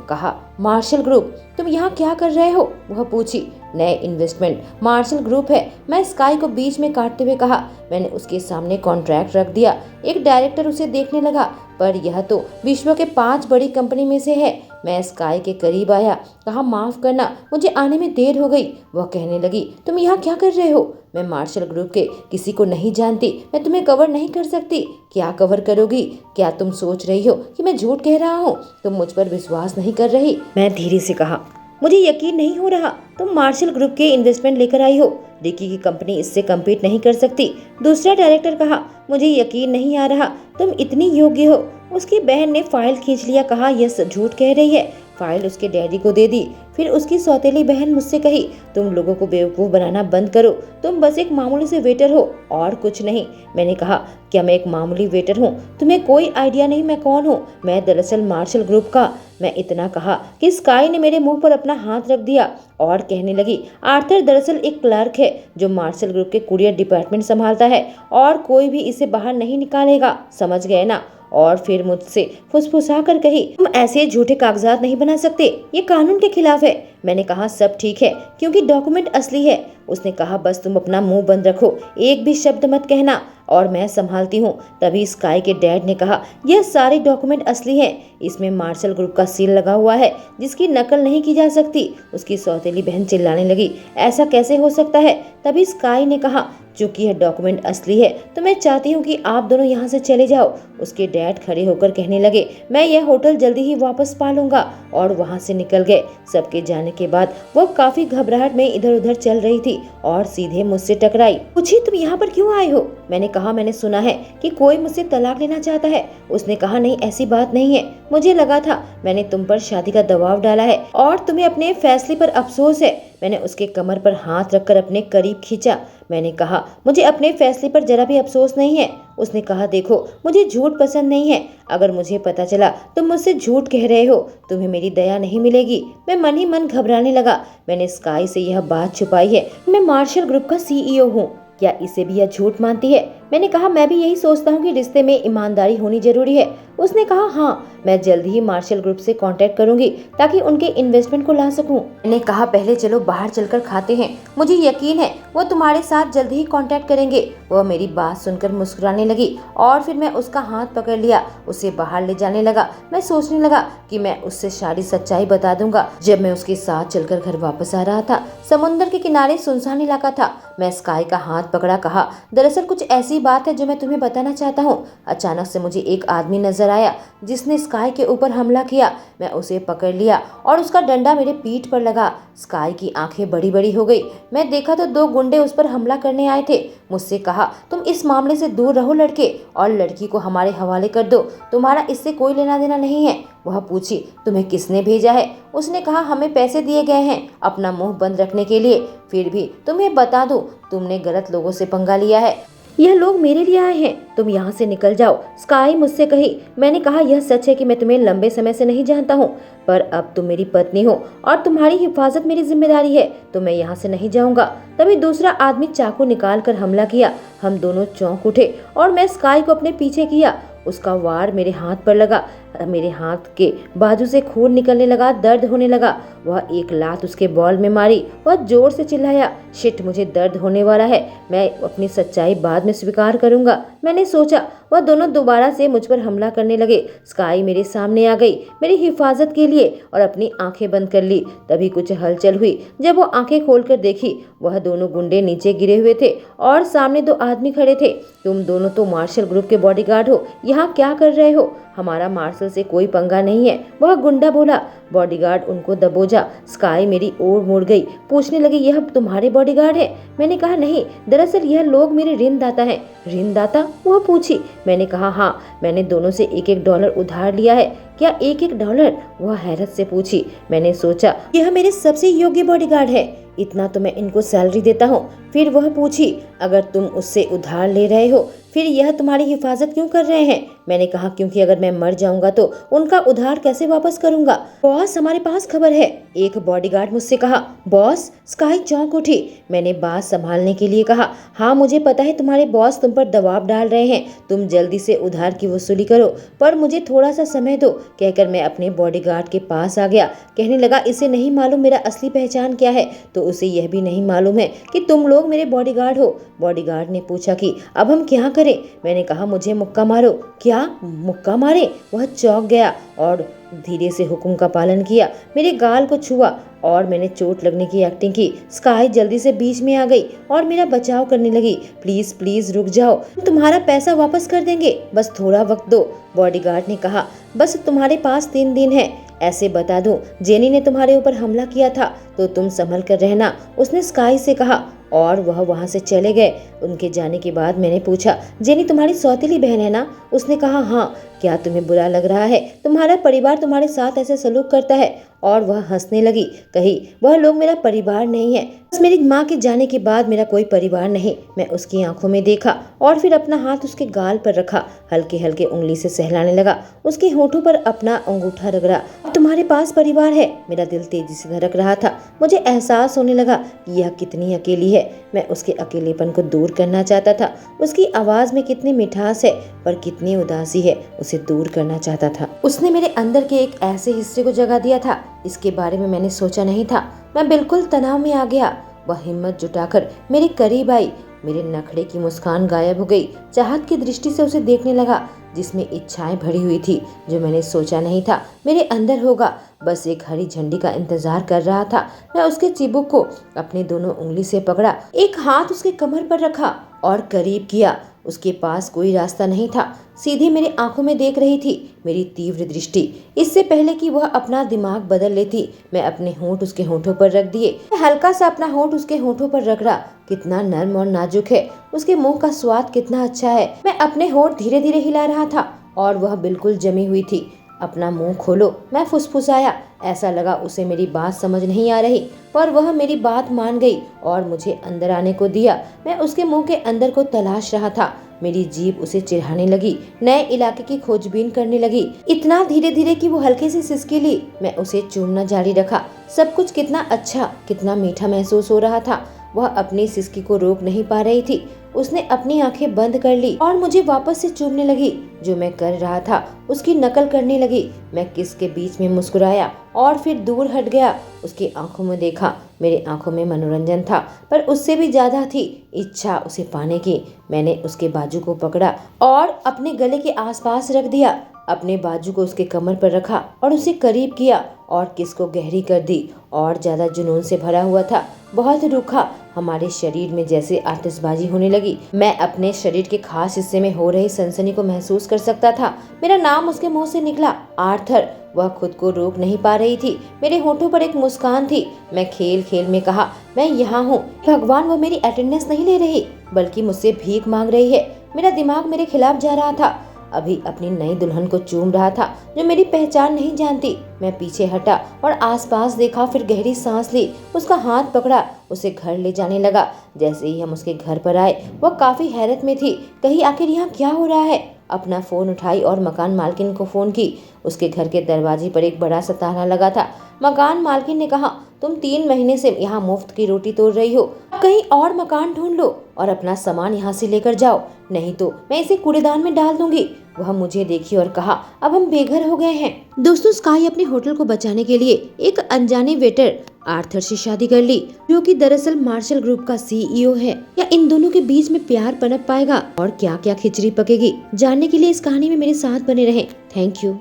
कहा, मार्शल ग्रुप, तुम यहाँ क्या कर रहे हो? वह पूछी। नए इन्वेस्टमेंट मार्शल ग्रुप है। मैं स्काई को बीच में काटते हुए कहा। मैंने उसके सामने कॉन्ट्रैक्ट रख दिया। एक डायरेक्टर उसे देखने लगा, पर यह तो विश्व के 5 बड़ी कंपनी में से है। मैं स्काई के करीब आया, कहा, माफ करना, मुझे आने में देर हो गई। वह कहने लगी, तुम यहाँ क्या कर रहे हो? मैं मार्शल ग्रुप के किसी को नहीं जानती। मैं तुम्हें कवर नहीं कर सकती। क्या कवर करोगी? क्या तुम सोच रही हो कि मैं झूठ कह रहा हूँ? तुम मुझ पर विश्वास नहीं कर रही। मैं धीरे से कहा, मुझे यकीन नहीं हो रहा तुम मार्शल ग्रुप के इन्वेस्टमेंट लेकर आई हो। रिकी की कंपनी इससे कम्पीट नहीं कर सकती। दूसरा डायरेक्टर कहा, मुझे यकीन नहीं आ रहा तुम इतनी योग्य हो। उसकी बहन ने फाइल खींच लिया, कहा, यह झूठ कह रही है। फाइल उसके डैडी को दे दी। फिर उसकी सौतेली बहन मुझसे कही, तुम लोगों को बेवकूफ बनाना बंद करो। तुम बस एक मामूली से वेटर हो और कुछ नहीं। मैंने कहा, क्या मैं एक मामूली वेटर हूँ? तुम्हें कोई आइडिया नहीं मैं कौन हूँ। मैं दरअसल मार्शल ग्रुप का। मैं इतना कहा कि स्काई ने मेरे मुंह पर अपना हाथ रख दिया और कहने लगी, आर्थर दरअसल एक क्लर्क है जो मार्शल ग्रुप के कुरियर डिपार्टमेंट संभालता है और कोई भी इसे बाहर नहीं निकालेगा, समझ गए ना? और फिर मुझसे फुसफुसा कर कही, तुम ऐसे झूठे कागजात नहीं बना सकते, ये कानून के खिलाफ है। मैंने कहा, सब ठीक है क्योंकि डॉक्यूमेंट असली है। उसने कहा, बस तुम अपना मुंह बंद रखो, एक भी शब्द मत कहना और मैं संभालती हूँ। तभी स्काई के डैड ने कहा, यह सारे डॉक्यूमेंट असली हैं। इसमें मार्शल ग्रुप का सील लगा हुआ है जिसकी नकल नहीं की जा सकती। उसकी सौतेली बहन चिल्लाने लगी, ऐसा कैसे हो सकता है? तभी स्काई ने कहा, चूंकि यह डॉक्यूमेंट असली है तो मैं चाहती हूँ कि आप दोनों यहाँ से चले जाओ। उसके डैड खड़े होकर कहने लगे, मैं यह होटल जल्दी ही वापस पा लूंगा, और वहाँ से निकल गए। सबके जाने के बाद वह काफी घबराहट में इधर उधर चल रही थी और सीधे मुझसे टकराई। पूछी, तुम यहाँ पर क्यों आए हो? मैंने कहा, मैंने सुना है कि कोई मुझसे तलाक लेना चाहता है। उसने कहा, नहीं ऐसी बात नहीं है। मुझे लगा था मैंने तुम पर शादी का दबाव डाला है और तुम्हें अपने फैसले पर अफसोस है। मैंने उसके कमर पर हाथ रखकर अपने करीब खींचा। मैंने कहा, मुझे अपने फैसले पर जरा भी अफसोस नहीं है। उसने कहा, देखो मुझे झूठ पसंद नहीं है। अगर मुझे पता चला तुम मुझसे झूठ कह रहे हो तुम्हें मेरी दया नहीं मिलेगी। मैं मन ही मन घबराने लगा। मैंने स्काई से यह बात छुपाई है, मैं मार्शल ग्रुप का CEO हूँ। क्या इसे भी यह झूठ मानती है? मैंने कहा मैं भी यही सोचता हूँ कि रिश्ते में ईमानदारी होनी जरूरी है। उसने कहा हाँ, मैं जल्द ही मार्शल ग्रुप से कांटेक्ट करूंगी ताकि उनके इन्वेस्टमेंट को ला सकूं। मैंने कहा पहले चलो बाहर चलकर खाते हैं, मुझे यकीन है वो तुम्हारे साथ जल्द ही कांटेक्ट करेंगे। वह मेरी बात सुनकर मुस्कुराने लगी और फिर मैं उसका हाथ पकड़ लिया, उसे बाहर ले जाने लगा। मैं सोचने लगा कि मैं उससे सारी सच्चाई बता दूंगा। जब मैं उसके साथ चलकर घर वापस आ रहा था, समुद्र के किनारे सुनसान इलाका था। मैं स्काई का हाथ पकड़ा, कहा दरअसल कुछ ऐसी बात है जो मैं तुम्हें बताना चाहता हूँ। अचानक से मुझे एक आदमी नजर आया जिसने स्काई के ऊपर हमला किया। मैं उसे पकड़ लिया और उसका डंडा मेरे पीठ पर लगा। स्काई की आंखें बड़ी बड़ी हो गई। मैं देखा तो 2 गुंडे उस पर हमला करने आए थे। मुझसे कहा तुम इस मामले से दूर रहो लड़के, और लड़की को हमारे हवाले कर दो, तुम्हारा इससे कोई लेना देना नहीं है। वह पूछी तुम्हें किसने भेजा है? उसने कहा हमें पैसे दिए गए हैं अपना मुंह बंद रखने के लिए। फिर भी तुम्हें बता दूं, तुमने गलत लोगों से पंगा लिया है। यह लोग मेरे लिए आए हैं, तुम यहाँ से निकल जाओ, स्काई मुझसे कही। मैंने कहा यह सच है कि मैं तुम्हें लंबे समय से नहीं जानता हूँ, पर अब तुम मेरी पत्नी हो और तुम्हारी हिफाजत मेरी जिम्मेदारी है, तो मैं यहाँ से नहीं जाऊंगा। तभी दूसरा आदमी चाकू निकाल कर हमला किया। हम दोनों चौंक उठे और मैं स्काई को अपने पीछे किया। उसका वार मेरे हाथ पर लगा। मेरे हाथ के बाजू से खून निकलने लगा, दर्द होने लगा। वह एक लात उसके बॉल में मारी। वह जोर से चिल्लाया, शिट, मुझे दर्द होने वाला है, मैं अपनी सच्चाई बाद में स्वीकार करूंगा। मैंने सोचा। वह दोनों दोबारा से मुझ पर हमला करने लगे। स्काई मेरे सामने आ गई मेरी हिफाजत के लिए और अपनी आंखें बंद कर ली। तभी कुछ हलचल हुई। जब वो आंखें खोलकर देखी, वह दोनों गुंडे नीचे गिरे हुए थे और सामने 2 आदमी खड़े थे। तुम दोनों तो मार्शल ग्रुप के बॉडीगार्ड हो, यहाँ क्या कर रहे हो? हमारा मार्शल से कोई पंगा नहीं है, वह गुंडा बोला। बॉडीगार्ड उनको दबोचा। स्काई मेरी ओर मुड़ गई, पूछने लगी यह तुम्हारे बॉडीगार्ड है? मैंने कहा नहीं, दरअसल यह लोग मेरे ऋणदाता हैं। ऋणदाता? वह पूछी। मैंने कहा हाँ, मैंने दोनों से $1 उधार लिया है। क्या $1? वह हैरत से पूछी। मैंने सोचा यह मेरे सबसे योग्य बॉडीगार्ड है, इतना तो मैं इनको सैलरी देता हूँ। फिर वह पूछी अगर तुम उससे उधार ले रहे हो, फिर यह तुम्हारी हिफाजत क्यों कर रहे हैं? मैंने कहा क्योंकि अगर मैं मर जाऊंगा तो उनका उधार कैसे वापस करूंगा? बॉस, हमारे पास खबर है, एक बॉडीगार्ड मुझसे कहा। बॉस? स्काई चौंक उठी। मैंने बात संभालने के लिए कहा हाँ, मुझे पता है तुम्हारे बॉस तुम पर दबाव डाल रहे हैं, तुम जल्दी से उधार की वसूली करो, पर मुझे थोड़ा सा समय दो। कहकर मैं अपने बॉडीगार्ड के पास आ गया। कहने लगा इसे नहीं मालूम मेरा असली पहचान क्या है, तो उसे यह भी नहीं मालूम है कि तुम लोग मेरे बॉडीगार्ड हो। बॉडीगार्ड ने पूछा कि अब हम क्या करें? मैंने कहा मुझे मुक्का मारो। क्या मुक्का मारे? वह चौंक गया और धीरे से हुक्म का पालन किया। मेरे गाल को छुआ और मैंने चोट लगने की एक्टिंग की। स्काई जल्दी से बीच में आ गई और मेरा बचाव करने लगी। प्लीज प्लीज रुक जाओ, तुम्हारा पैसा वापस कर देंगे, बस थोड़ा वक्त दो। बॉडीगार्ड ने कहा बस तुम्हारे पास 3 दिन है। ऐसे बता दूं, जेनी ने तुम्हारे ऊपर हमला किया था, तो तुम संभल कर रहना, उसने स्काई से कहा और वह वहां से चले गए। उनके जाने के बाद मैंने पूछा जेनी तुम्हारी सौतेली बहन है ना? उसने कहा हाँ। क्या तुम्हें बुरा लग रहा है तुम्हारा परिवार तुम्हारे साथ ऐसे सलूक करता है? और वह हंसने लगी। कही वह लोग मेरा परिवार नहीं है, बस मेरी माँ के जाने के बाद मेरा कोई परिवार नहीं। मैं उसकी आंखों में देखा और फिर अपना हाथ उसके गाल पर रखा, हल्के हल्के उंगली से सहलाने लगा, उसके होठों पर अपना अंगूठा रगड़ा। तुम्हारे पास परिवार है? मेरा दिल तेजी से धड़क रहा था। मुझे एहसास होने लगा कि यह कितनी अकेली है। मैं उसके अकेलेपन को दूर करना चाहता था। उसकी आवाज में कितनी मिठास है, पर कितनी उदासी है, उसे दूर करना चाहता था। उसने मेरे अंदर के एक ऐसे हिस्से को जगा दिया था, इसके बारे में मैंने सोचा नहीं था। मैं बिल्कुल तनाव में आ गया। वह हिम्मत जुटाकर मेरे करीब आई। मेरे नखरे की मुस्कान गायब हो गई। चाहत की दृष्टि से उसे देखने लगा, जिसमें इच्छाएं भरी हुई थी, जो मैंने सोचा नहीं था मेरे अंदर होगा। बस एक हरी झंडी का इंतजार कर रहा था। मैं उसके चिबुक को अपनी दोनों उंगली से पकड़ा, एक हाथ उसके कमर पर रखा और करीब किया। उसके पास कोई रास्ता नहीं था, सीधी मेरी आंखों में देख रही थी, मेरी तीव्र दृष्टि। इससे पहले कि वह अपना दिमाग बदल लेती, मैं अपने होंठ उसके होठों पर रख दिए। हल्का सा अपना होंठ उसके होठों पर रगड़ा। कितना नर्म और नाजुक है, उसके मुंह का स्वाद कितना अच्छा है। मैं अपने होंठ धीरे धीरे हिला रहा था और वह बिल्कुल जमी हुई थी। अपना मुंह खोलो, मैं फुसफुसाया। ऐसा लगा उसे मेरी बात समझ नहीं आ रही, पर वह मेरी बात मान गई और मुझे अंदर आने को दिया। मैं उसके मुंह के अंदर को तलाश रहा था। मेरी जीभ उसे चिढ़ाने लगी, नए इलाके की खोजबीन करने लगी, इतना धीरे धीरे कि वो हल्के से सिसकी ली। मैं उसे चूमना जारी रखा। सब कुछ कितना अच्छा, कितना मीठा महसूस हो रहा था। वह अपनी सिसकी को रोक नहीं पा रही थी। उसने अपनी आंखें बंद कर ली और मुझे वापस से चूमने लगी। जो मैं कर रहा था उसकी नकल करने लगी। मैं किस के बीच में मुस्कुराया और फिर दूर हट गया। उसकी आंखों में देखा। मेरी आंखों में मनोरंजन था, पर उससे भी ज्यादा थी इच्छा उसे पाने की। मैंने उसके बाजू को पकड़ा और अपने गले के आसपास रख दिया। अपने बाजू को उसके कमर पर रखा और उसे करीब किया और किस को गहरी कर दी। और ज्यादा जुनून से भरा हुआ था, बहुत रूखा। हमारे शरीर में जैसे आतिशबाजी होने लगी। मैं अपने शरीर के खास हिस्से में हो रही सनसनी को महसूस कर सकता था। मेरा नाम उसके मुंह से निकला, आर्थर। वह खुद को रोक नहीं पा रही थी। मेरे होठों पर एक मुस्कान थी। मैं खेल खेल में कहा, मैं यहाँ हूँ। भगवान, वो मेरी अटेंडेंस नहीं ले रही, बल्कि मुझसे भीख मांग रही है। मेरा दिमाग मेरे खिलाफ जा रहा था। अभी अपनी नई दुल्हन को चूम रहा था जो मेरी पहचान नहीं जानती। मैं पीछे हटा और आसपास देखा, फिर गहरी सांस ली। उसका हाथ पकड़ा, उसे घर ले जाने लगा। जैसे ही हम उसके घर पर आए, वह काफी हैरत में थी। कहीं आखिर यहाँ क्या हो रहा है। अपना फोन उठाई और मकान मालकिन को फोन की। उसके घर के दरवाजे पर एक बड़ा सा ताला लगा था। मकान मालकिन ने कहा, तुम 3 महीने से यहाँ मुफ्त की रोटी तोड़ रही हो, कहीं और मकान ढूंढ लो और अपना सामान यहाँ से लेकर जाओ, नहीं तो मैं इसे कूड़ेदान में डाल दूंगी। वह मुझे देखी और कहा, अब हम बेघर हो गए हैं। दोस्तों, स्काई अपने होटल को बचाने के लिए एक अनजाने वेटर आर्थर से शादी कर ली, जो कि दरअसल मार्शल ग्रुप का सीईओ है। या इन दोनों के बीच में प्यार पनप पाएगा और क्या क्या खिचड़ी पकेगी, जानने के लिए इस कहानी में मेरे साथ बने रहें। Thank you.